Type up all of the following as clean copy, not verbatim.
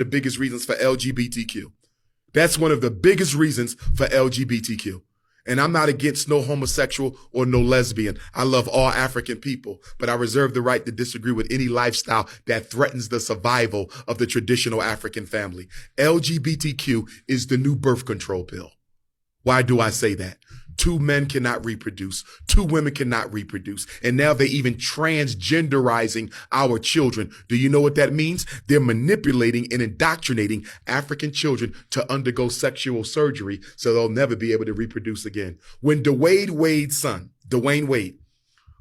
the biggest reasons for LGBTQ. That's one of the biggest reasons for LGBTQ. And I'm not against no homosexual or no lesbian. I love all African people, but I reserve the right to disagree with any lifestyle that threatens the survival of the traditional African family. LGBTQ is the new birth control pill. Why do I say that? 2 men cannot reproduce. 2 women cannot reproduce. And now they're even transgenderizing our children. Do you know what that means? They're manipulating and indoctrinating African children to undergo sexual surgery so they'll never be able to reproduce again. When Dwayne Wade,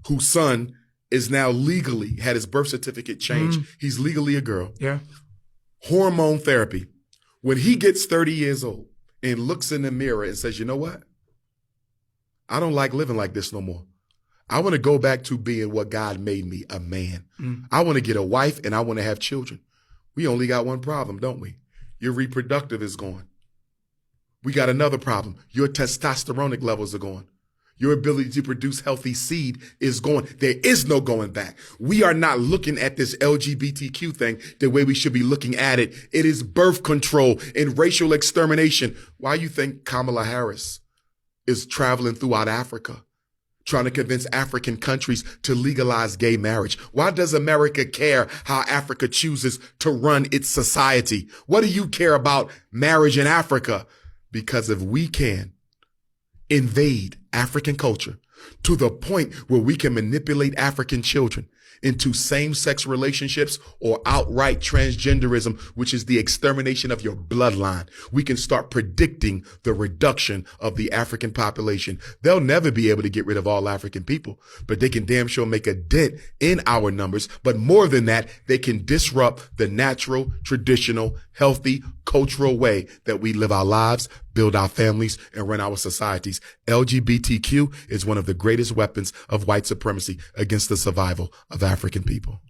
whose son is now legally had his birth certificate changed, he's legally a girl. Yeah. Hormone therapy. When he gets 30 years old and looks in the mirror and says, you know what? I don't like living like this no more. I want to go back to being what God made me, a man. I want to get a wife and I want to have children. We only got one problem, don't we? Your reproductive is gone. We got another problem. Your testosteronic levels are gone. Your ability to produce healthy seed is gone. There is no going back. We are not looking at this LGBTQ thing the way we should be looking at it. It is birth control and racial extermination. Why you think Kamala Harris is traveling throughout Africa, trying to convince African countries to legalize gay marriage? Why does America care how Africa chooses to run its society? What do you care about marriage in Africa? Because if we can invade African culture to the point where we can manipulate African children into same-sex relationships or outright transgenderism, which is the extermination of your bloodline, we can start predicting the reduction of the African population. They'll never be able to get rid of all African people, but they can damn sure make a dent in our numbers. But more than that, they can disrupt the natural, traditional, healthy, cultural way that we live our lives, build our families, and run our societies. LGBTQ is one of the greatest weapons of white supremacy against the survival of African people.